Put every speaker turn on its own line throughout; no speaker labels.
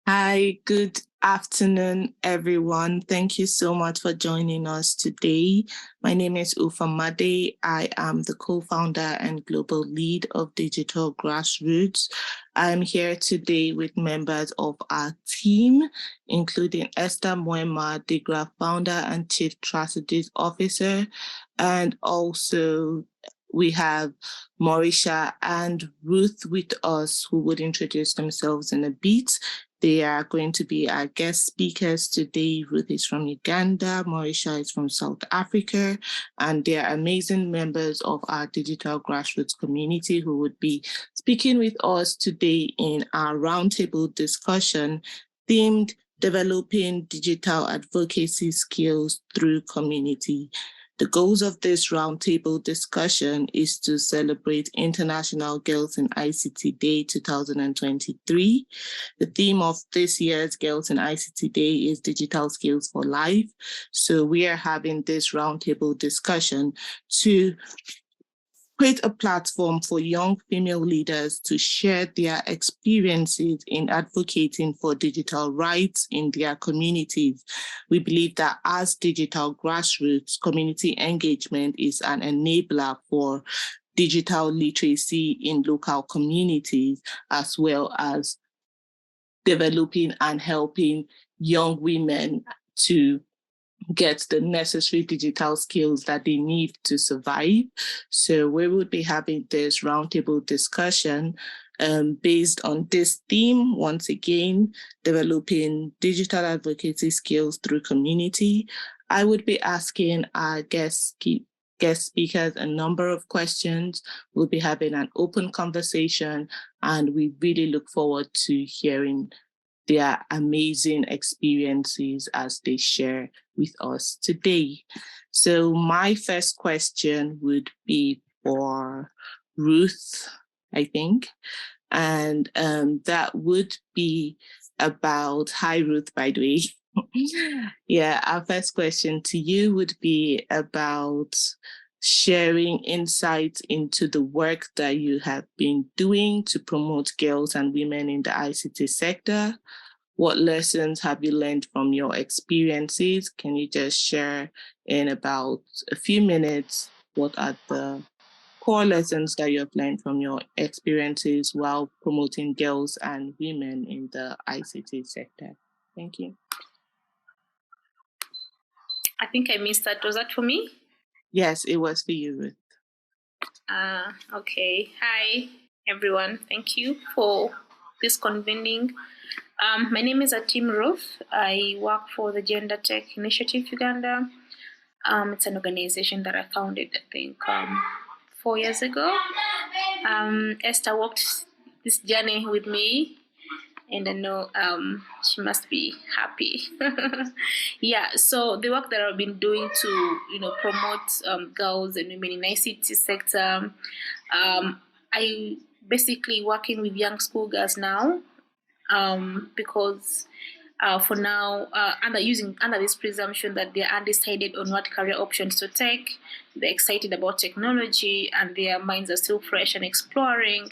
Hi, good afternoon, everyone. Thank you so much for joining us today. My name is Ufa Made. I am the co-founder and global lead of Digital Grassroots. I'm here today with members of our team, including Esther Moema, DIGRA founder and chief strategy officer, and also we have Mauricia and Ruth with us, who would introduce themselves in a bit. They are going to be our guest speakers today. Ruth is from Uganda, Mauricia is from South Africa, and they are amazing members of our Digital Grassroots community who would be speaking with us today in our roundtable discussion themed Developing Digital Advocacy Skills Through Community. The goals of this roundtable discussion is to celebrate International Girls in ICT Day 2023. The theme of this year's Girls in ICT Day is Digital Skills for Life. So we are having this roundtable discussion to create a platform for young female leaders to share their experiences in advocating for digital rights in their communities. We believe that as digital grassroots, community engagement is an enabler for digital literacy in local communities, as well as developing and helping young women to get the necessary digital skills that they need to survive. So we will be having this roundtable discussion based on this theme, once again, developing digital advocacy skills through community. I would be asking our guest speakers a number of questions. We'll be having an open conversation, and we really look forward to hearing their amazing experiences as they share with us today. So my first question would be for Ruth, I think. And that would be about, hi Ruth, by the way. Yeah, our first question to you would be about sharing insights into the work that you have been doing to promote girls and women in the ICT sector. What lessons have you learned from your experiences? Can you just share in about a few minutes what are the core lessons that you have learned from your experiences while promoting girls and women in the ICT sector? Thank you.
I think I missed that. Was that for me?
Yes, it was for you, Ruth.
Okay. Hi, everyone. Thank you for this convening. My name is Atim Ruth. I work for the Gender Tech Initiative Uganda. It's an organization that I founded, I think, 4 years ago. Esther walked this journey with me, and I know she must be happy. Yeah, so the work that I've been doing to promote girls and women in ICT sector, I basically working with young schoolgirls now, because for now, under this presumption that they are undecided on what career options to take, they're excited about technology and their minds are still fresh and exploring.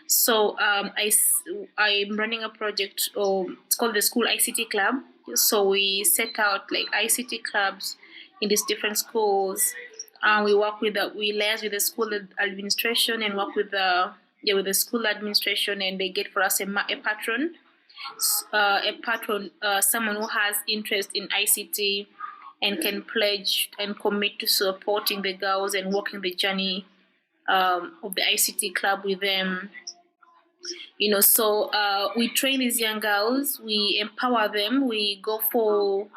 So I'm running a project, it's called the School ICT Club. So we set out like ICT clubs in these different schools. We work with we liaise with the school administration and work with the school administration, and they get for us a patron, someone who has interest in ICT and can pledge and commit to supporting the girls and walking the journey of the ICT club with them. So we train these young girls, we empower them, we go for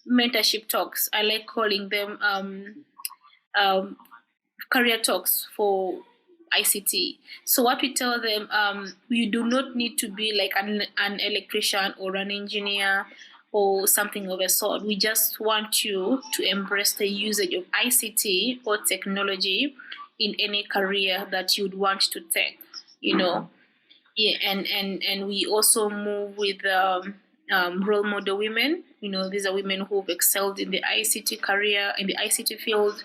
mentorship talks. I like calling them career talks for ICT. So what we tell them, you do not need to be like an electrician or an engineer or something of a sort. We just want you to embrace the usage of ICT or technology in any career that you'd want to take. Yeah, and we also move with role model women. These are women who've excelled in the ICT career, in the ICT field.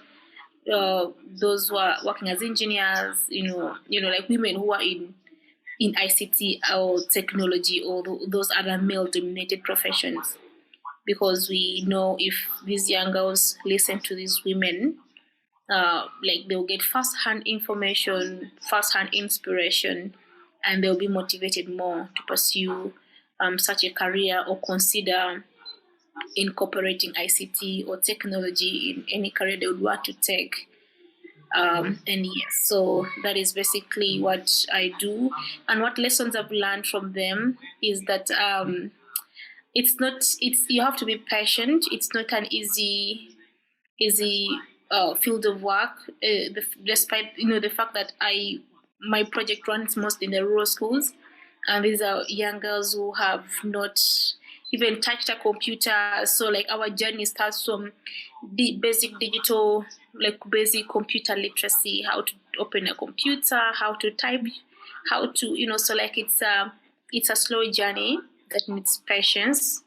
Those who are working as engineers, like women who are in in ICT or technology or those other male-dominated professions, because we know if these young girls listen to these women, like they'll get first-hand information, first-hand inspiration, and they'll be motivated more to pursue such a career or consider incorporating ICT or technology in any career they would want to take. And yes, so that is basically what I do. And what lessons I've learned from them is that it's you have to be patient. It's not an easy field of work. Despite the fact that my project runs mostly in the rural schools, and these are young girls who have not even touched a computer. So like our journey starts from the basic digital, like basic computer literacy, how to open a computer, how to type, how to So like it's a slow journey that needs patience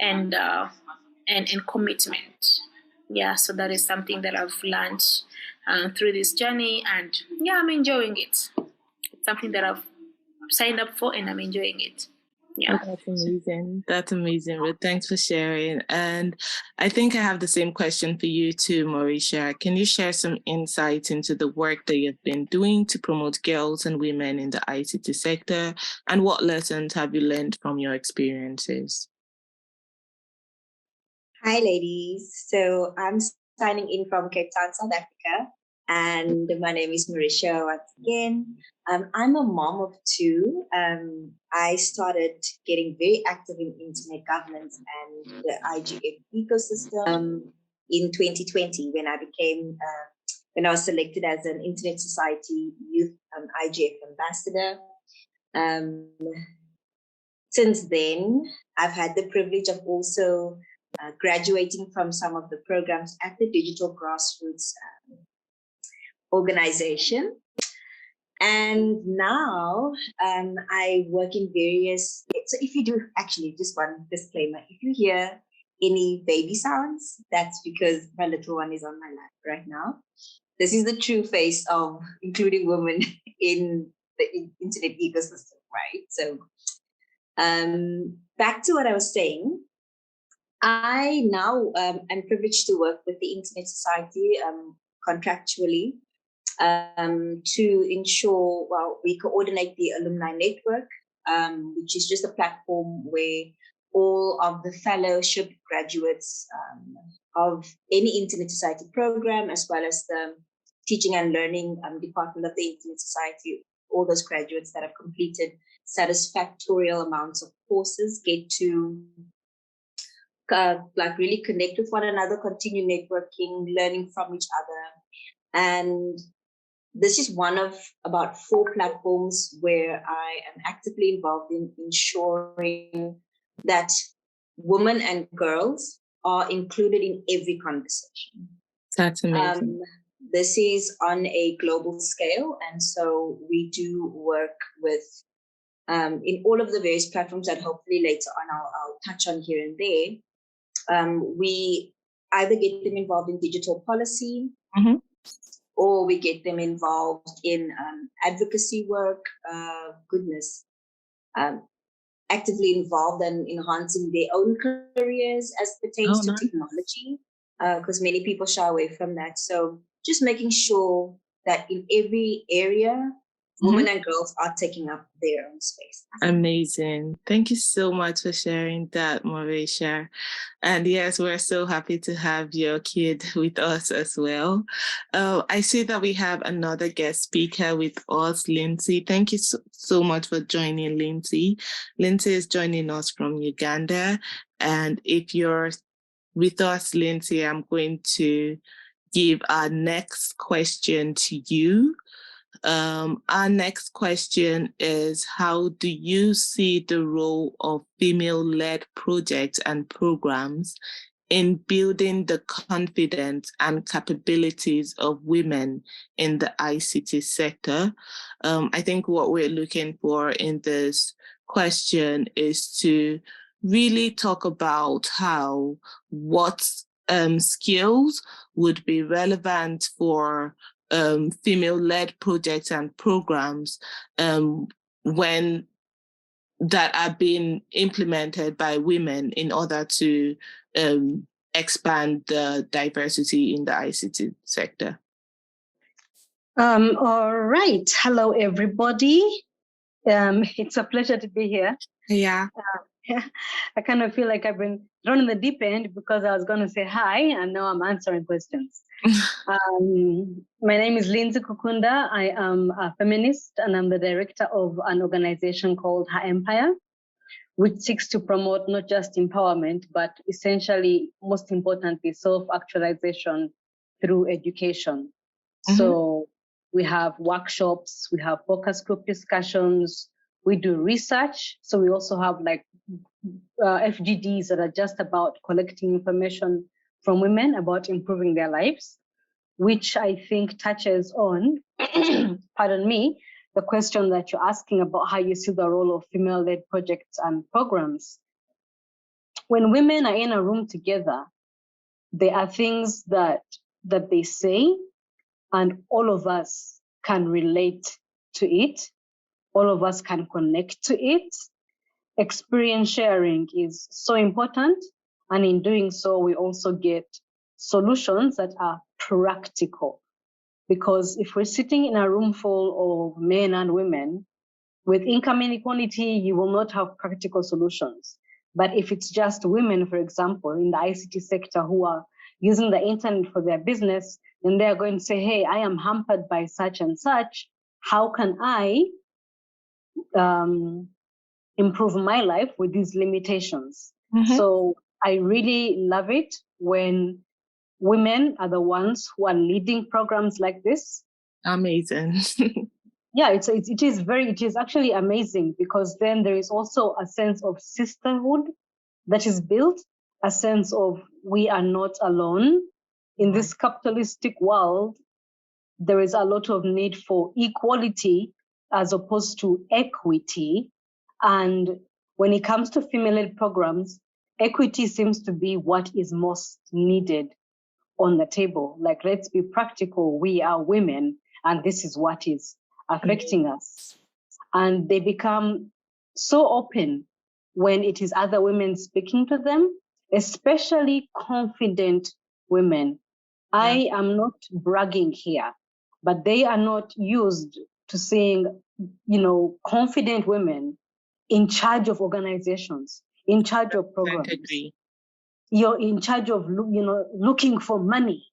and commitment. Yeah, so that is something that I've learned through this journey, and yeah, I'm enjoying it. It's something that I've signed up for, and I'm enjoying it. Yeah.
That's amazing. That's amazing. But thanks for sharing. And I think I have the same question for you too, Mauricia. Can you share some insight into the work that you've been doing to promote girls and women in the ICT sector? And what lessons have you learned from your experiences?
Hi, ladies. So I'm signing in from Cape Town, South Africa, and my name is Mauricia once again. I'm a mom of two. I started getting very active in internet governance and the IGF ecosystem in 2020 when when I was selected as an Internet Society Youth IGF ambassador. Since then, I've had the privilege of also graduating from some of the programs at the Digital Grassroots organization. And now I work in various, so if you do, actually, just one disclaimer, if you hear any baby sounds, that's because my little one is on my lap right now. This is the true face of including women in the internet ecosystem, right? So back to what I was saying, I now am privileged to work with the Internet Society contractually to ensure, well, we coordinate the alumni network, which is just a platform where all of the fellowship graduates of any Internet Society program, as well as the teaching and learning department of the Internet Society, all those graduates that have completed satisfactorial amounts of courses get to like really connect with one another, continue networking, learning from each other. And this is one of about 4 platforms where I am actively involved in ensuring that women and girls are included in every conversation.
That's amazing.
This is on a global scale, and so we do work with in all of the various platforms that hopefully later on I'll touch on here and there. We either get them involved in digital policy, or we get them involved in advocacy work. Actively involved in enhancing their own careers as pertains to technology, because many people shy away from that. So just making sure that in every area, women and girls are taking up their own space.
Amazing. Thank you so much for sharing that, Mauricia. And yes, we're so happy to have your kid with us as well. I see that we have another guest speaker with us, Lindsay. Thank you so much for joining, Lindsay. Lindsay is joining us from Uganda. And if you're with us, Lindsay, I'm going to give our next question to you. Our next question is, how do you see the role of female-led projects and programs in building the confidence and capabilities of women in the ICT sector? I think what we're looking for in this question is to really talk about what skills would be relevant for female-led projects and programs when that are being implemented by women in order to expand the diversity in the ICT sector?
All right. Hello, everybody. It's a pleasure to be here.
Yeah.
I kind of feel like I've been thrown in the deep end because I was going to say hi, and now I'm answering questions. My name is Lindsay Kukunda. I am a feminist, and I'm the director of an organization called Her Empire, which seeks to promote not just empowerment, but essentially, most importantly, self-actualization through education. So we have workshops, we have focus group discussions, we do research. So we also have like FGDs that are just about collecting information from women about improving their lives, which I think touches on, pardon me, the question that you're asking about how you see the role of female-led projects and programs. When women are in a room together, there are things that they say, and all of us can relate to it. All of us can connect to it. Experience sharing is so important. And in doing so, we also get solutions that are practical. Because if we're sitting in a room full of men and women, with income inequality, you will not have practical solutions. But if it's just women, for example, in the ICT sector who are using the internet for their business, then they're going to say, hey, I am hampered by such and such. How can I improve my life with these limitations? So I really love it when women are the ones who are leading programs like this.
Amazing.
Yeah, it is actually amazing, because then there is also a sense of sisterhood that is built, a sense of we are not alone. In this capitalistic world, there is a lot of need for equality as opposed to equity. And when it comes to female-led programs, equity seems to be what is most needed on the table. Like, let's be practical. We are women, and this is what is affecting us. And they become so open when it is other women speaking to them, especially confident women. I am not bragging here, but they are not used to seeing, confident women in charge of organizations, in charge of programs. You're in charge of, looking for money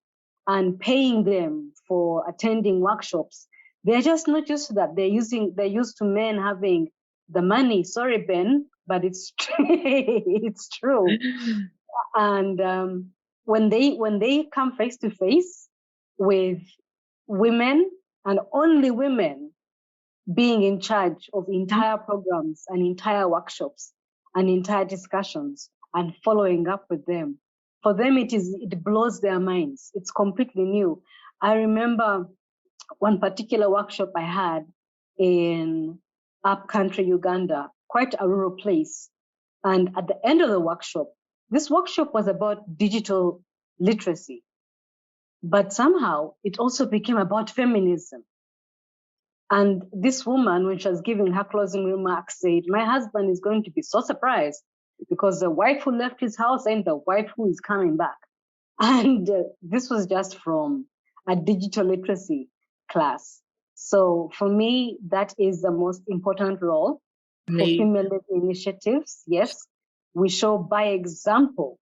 and paying them for attending workshops. They're just not used to that. They're used to men having the money. Sorry, Ben, but it's it's true. And when they come face to face with women, and only women being in charge of entire programs and entire workshops and entire discussions and following up with them, for them it blows their minds. It's completely new. I remember one particular workshop I had in upcountry Uganda, quite a rural place. And at the end of the workshop, this workshop was about digital literacy. But somehow it also became about feminism. And this woman, when she was giving her closing remarks, said, my husband is going to be so surprised because the wife who left his house ain't the wife who is coming back. And this was just from a digital literacy class. So for me, that is the most important role for female initiatives. Yes, we show by example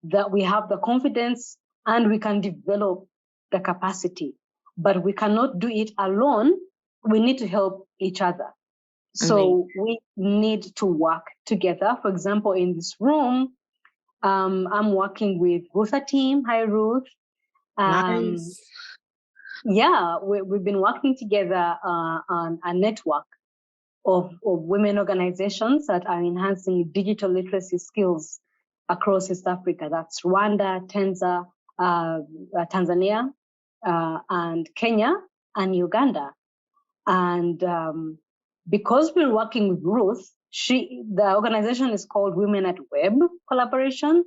that we have the confidence and we can develop the capacity, but we cannot do it alone. We need to help each other. So we need to work together. For example, in this room, I'm working with DIGRA Team. Hi, Ruth.
Nice.
Yeah, we've been working together on a network of women organizations that are enhancing digital literacy skills across East Africa. That's Rwanda, Tanzania, and Kenya, and Uganda. And because we're working with Ruth, the organization is called Women at Web Collaboration.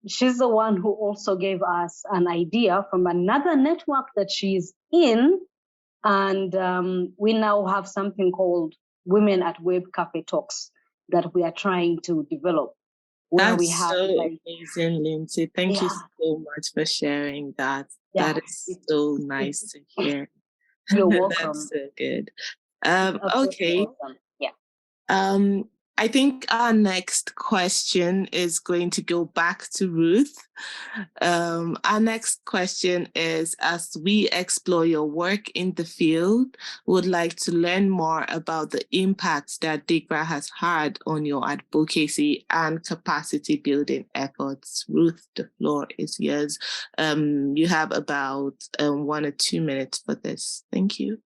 She's the one who also gave us an idea from another network that she's in. And we now have something called Women at Web Cafe Talks that we are trying to develop. Where
That's
we have
so amazing, Lindsay. Thank you so much for sharing that. That is so nice to hear.
You're welcome.
That's so good.
Okay.
Awesome. Yeah. I think our next question is going to go back to Ruth. Our next question is, as we explore your work in the field, would like to learn more about the impact that DIGRA has had on your advocacy and capacity building efforts. Ruth, the floor is yours. You have about 1 or 2 minutes for this. Thank you.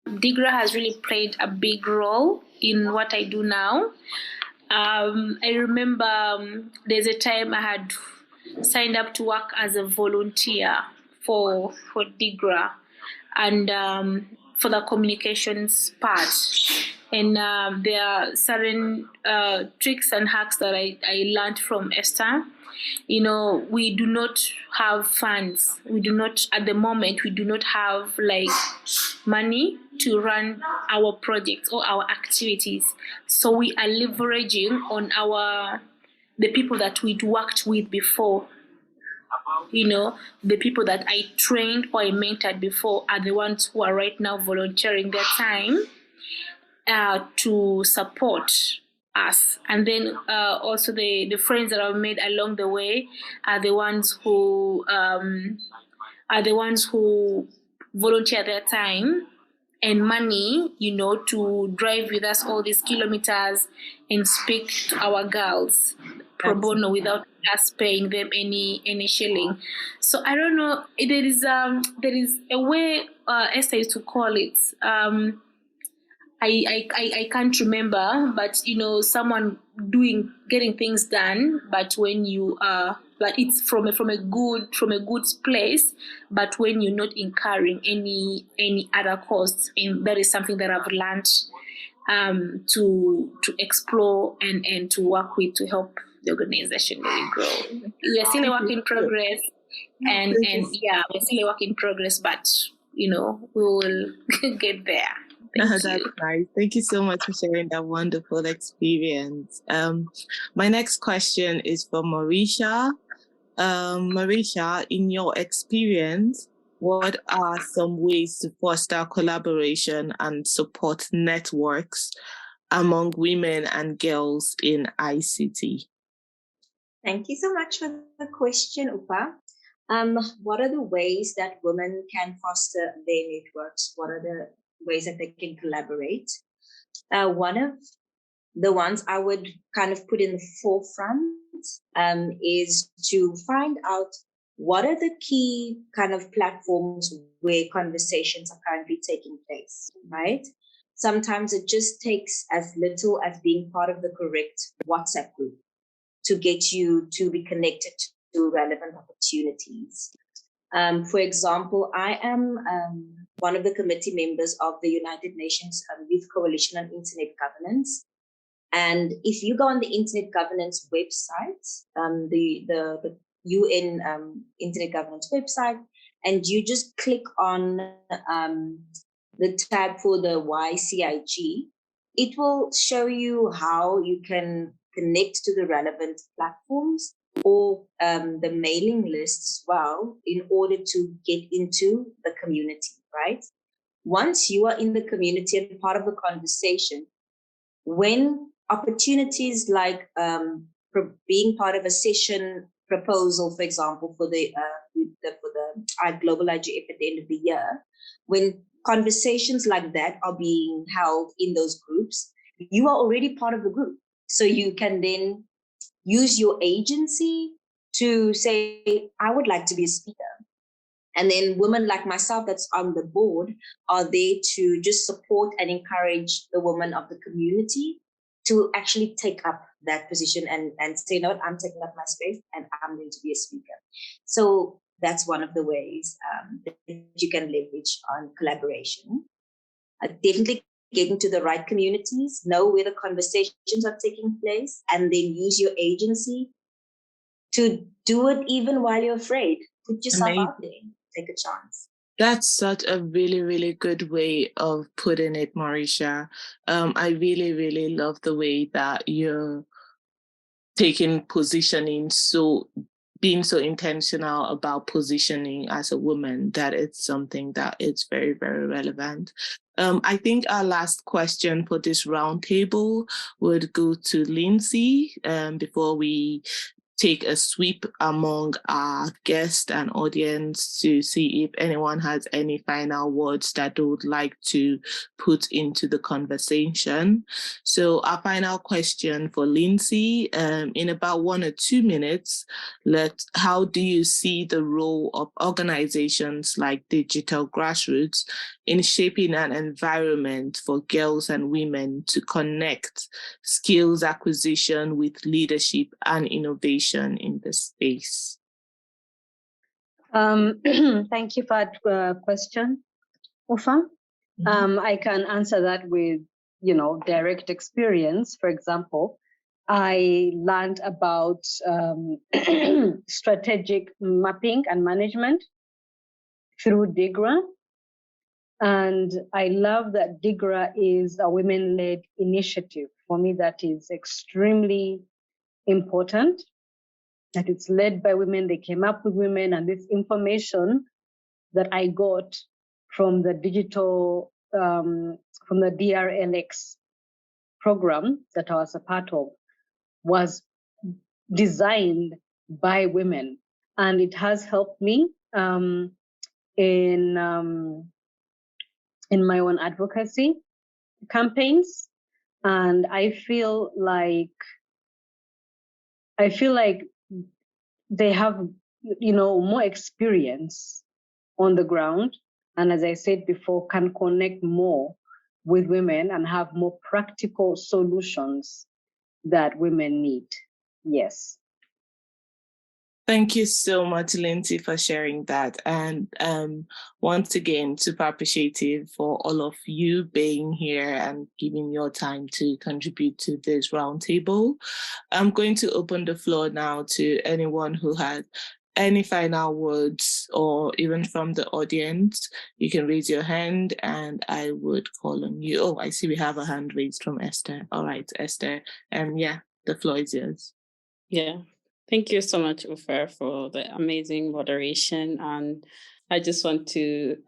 DIGRA has really played a big role in what I do now. I remember there's a time I had signed up to work as a volunteer for DIGRA and for the communications part. And there are certain tricks and hacks that I learned from Esther. You know, we do not have funds. We do not, at the moment, we do not have like money to run our projects or our activities. So we are leveraging on the people that we'd worked with before. You know, the people that I trained or I mentored before are the ones who are right now volunteering their time to support us. And then also the friends that I've made along the way are the ones who volunteer their time and money, you know, to drive with us all these kilometers and speak to our girls pro bono without us paying them any shilling. So I don't know. There is a way Esther used to call it. I can't remember, but you know, someone getting things done, but when you but it's from a good place, but when you're not incurring any other costs, and that is something that I've learned to explore and to work with to help the organization really grow. We are still a work in progress, and yeah, we're still a work in progress, but you know, we will get there.
That's nice. Thank you so much for sharing that wonderful experience. My next question is for Marisha. Marisha, in your experience, what are some ways to foster collaboration and support networks among women and girls in ICT?
Thank you so much for the question, Upa. What are the ways that women can foster their networks? What are the ways that they can collaborate? One of the ones I would kind of put in the forefront is to find out what are the key kind of platforms where conversations are currently taking place, right? Sometimes it just takes as little as being part of the correct WhatsApp group to get you to be connected to relevant opportunities. For example, I am one of the committee members of the United Nations Youth Coalition on Internet Governance. And if you go on the Internet Governance website, the UN Internet Governance website, and you just click on the tab for the YCIG, it will show you how you can connect to the relevant platforms or the mailing lists as well in order to get into the community, right? Once you are in the community and part of the conversation, when opportunities like being part of a session proposal, for example, for the global IGF at the end of the year, when conversations like that are being held in those groups, you are already part of the group. So you can then use your agency to say, I would like to be a speaker. And then women like myself that's on the board are there to just support and encourage the women of the community to actually take up that position and say, no, I'm taking up my space and I'm going to be a speaker. So that's one of the ways that you can leverage on collaboration. Definitely get into the right communities, know where the conversations are taking place, and then use your agency to do it even while you're afraid. Put yourself out there, take a chance.
That's such a really, really good way of putting it, Marisha. I really, really love the way that you're taking positioning, so being so intentional about positioning as a woman, that it's something that is very, very relevant. I think our last question for this roundtable would go to Lindsay before we take a sweep among our guests and audience to see if anyone has any final words that they would like to put into the conversation. So our final question for Lindsay, in about 1 or 2 minutes, how do you see the role of organizations like Digital Grassroots in shaping an environment for girls and women to connect skills acquisition with leadership and innovation in the space?
Thank you for that question, Ufa. I can answer that with, direct experience. For example, I learned about strategic mapping and management through DIGRA. And I love that DIGRA is a women-led initiative. For me, that is extremely important, that it's led by women. They came up with women, and this information that I got from the from the DRLX program that I was a part of was designed by women, and it has helped me in my own advocacy campaigns. And I feel like they have, more experience on the ground, and as I said before, can connect more with women and have more practical solutions that women need. Yes.
Thank you so much, Lindsay, for sharing that. And once again, super appreciative for all of you being here and giving your time to contribute to this roundtable. I'm going to open the floor now to anyone who had any final words, or even from the audience. You can raise your hand and I would call on you. Oh, I see we have a hand raised from Esther. All right, Esther. Yeah, the floor is yours.
Yeah. Thank you so much, Ufer, for the amazing moderation. And I just I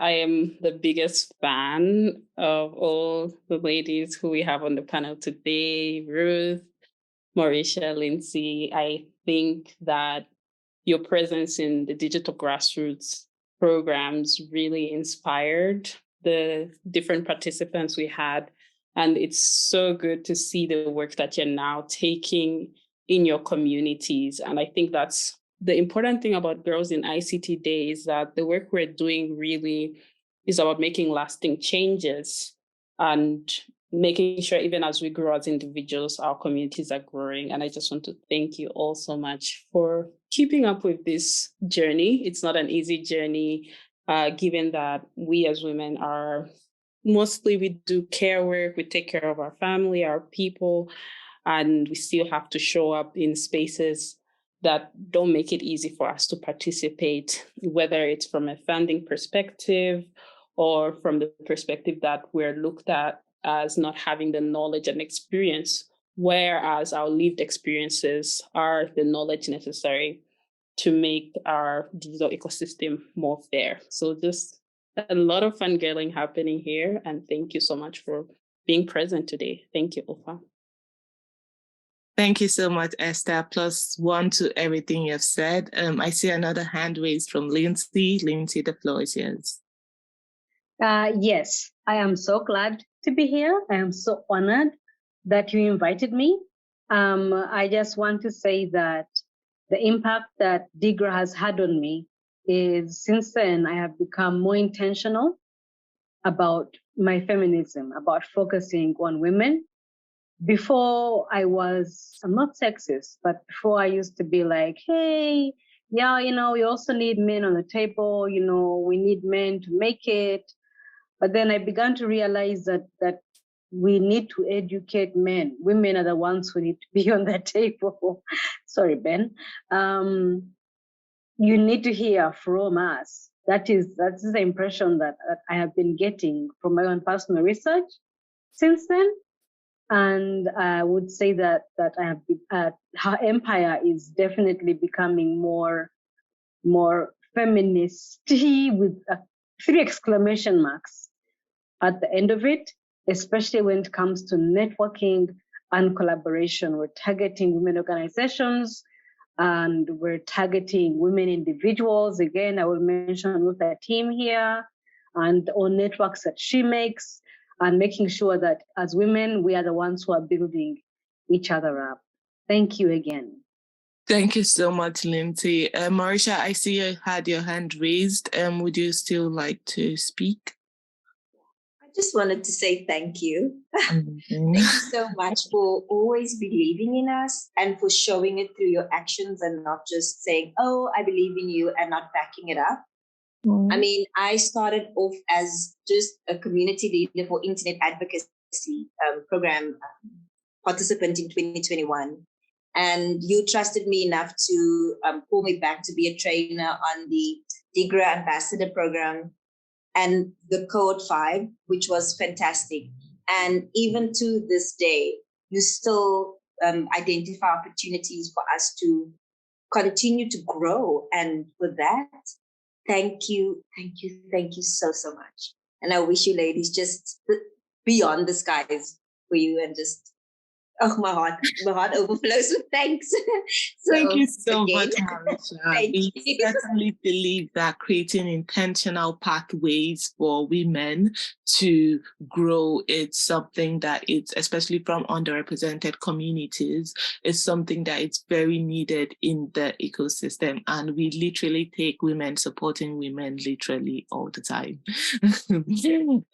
am the biggest fan of all the ladies who we have on the panel today, Ruth, Marisha, Lindsay. I think that your presence in the Digital Grassroots programs really inspired the different participants we had. And it's so good to see the work that you're now taking in your communities. And I think that's the important thing about Girls in ICT Day, is that the work we're doing really is about making lasting changes and making sure even as we grow as individuals, our communities are growing. And I just want to thank you all so much for keeping up with this journey. It's not an easy journey, given that we as women are mostly, we do care work, we take care of our family, our people, and we still have to show up in spaces that don't make it easy for us to participate, whether it's from a funding perspective or from the perspective that we're looked at as not having the knowledge and experience, whereas our lived experiences are the knowledge necessary to make our digital ecosystem more fair. So just a lot of fangirling happening here. And thank you so much for being present today. Thank you, Ufa.
Thank you so much, Esther. +1 to everything you've said. I see another hand raised from Lindsay. Lindsay, the floor is yours.
Yes, I am so glad to be here. I am so honored that you invited me. I just want to say that the impact that DIGRA has had on me is, since then, I have become more intentional about my feminism, about focusing on women. Before I'm not sexist, but before I used to be like, hey, yeah, we also need men on the table, we need men to make it. But then I began to realize that we need to educate men. Women are the ones who need to be on that table. Sorry, Ben. You need to hear from us. That is the impression that I have been getting from my own personal research since then. And I would say that I have her empire is definitely becoming more feminist with 3 exclamation marks at the end of it, especially when it comes to networking and collaboration. We're targeting women organizations and we're targeting women individuals. Again, I will mention with the team here and on networks that she makes, and making sure that as women, we are the ones who are building each other up. Thank you again.
Thank you so much, Lindsay. Marisha, I see you had your hand raised. Would you still like to speak?
I just wanted to say thank you. Thank you so much for always believing in us and for showing it through your actions and not just saying, oh, I believe in you and not backing it up. I mean, I started off as just a community leader for internet advocacy program participant in 2021. And you trusted me enough to pull me back to be a trainer on the DIGRA Ambassador program and the Code 5, which was fantastic. And even to this day, you still identify opportunities for us to continue to grow. And for that, thank you so much. And I wish you ladies just beyond the skies for you, and just my heart overflows with thanks.
Thank you so much, Marisha. We certainly believe that creating intentional pathways for women to grow is something that it's, especially from underrepresented communities, is something that it's very needed in the ecosystem. And we literally take women supporting women literally all the time.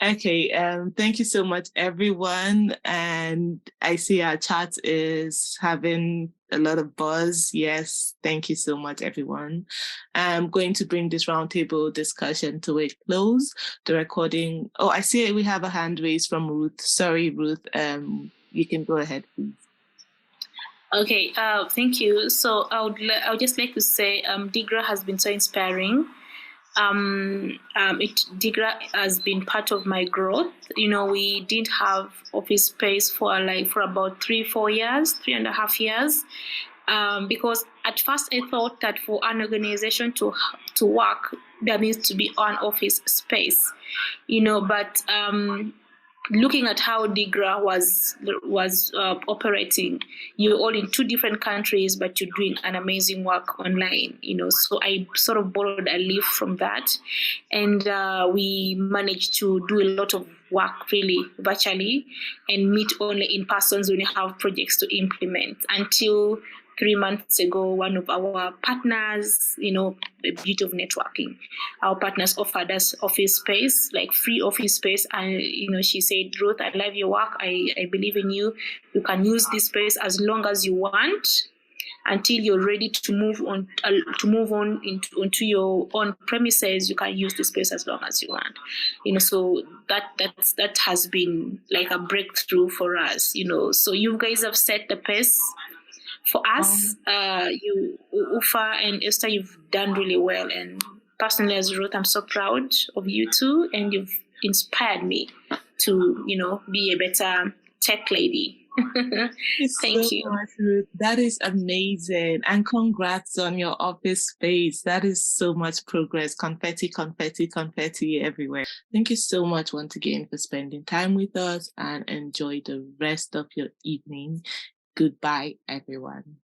Okay, thank you so much, everyone. And I see our chat is having a lot of buzz. Yes, thank you so much, everyone. I'm going to bring this roundtable discussion to a close. The recording. Oh, I see we have a hand raised from Ruth. Sorry, Ruth. You can go ahead, please.
Okay. Thank you. So I would just like to say, DIGRA has been so inspiring. DIGRA has been part of my growth. You know, we didn't have office space for about 3.5 years. Because at first I thought that for an organization to work, there needs to be an office space, you know, but looking at how DIGRA was operating, you're all in 2 different countries, but you're doing an amazing work online, you know. So I sort of borrowed a leaf from that, and we managed to do a lot of work really virtually and meet only in persons when we have projects to implement. Until 3 months ago, one of our partners, you know, the beauty of networking, our partners offered us office space, like free office space. And, you know, she said, Ruth, I love your work. I believe in you. You can use this space as long as you want until you're ready to move on onto your own premises. You can use the space as long as you want, you know. So that has been like a breakthrough for us, you know. So you guys have set the pace for us. You, Ufa and Esther, you've done really well. And personally, as Ruth, I'm so proud of you too. And you've inspired me to, you know, be a better tech lady. Thank you.
Much, Ruth. That is amazing. And congrats on your office space. That is so much progress. Confetti, confetti, confetti everywhere. Thank you so much once again for spending time with us, and enjoy the rest of your evening. Goodbye, everyone.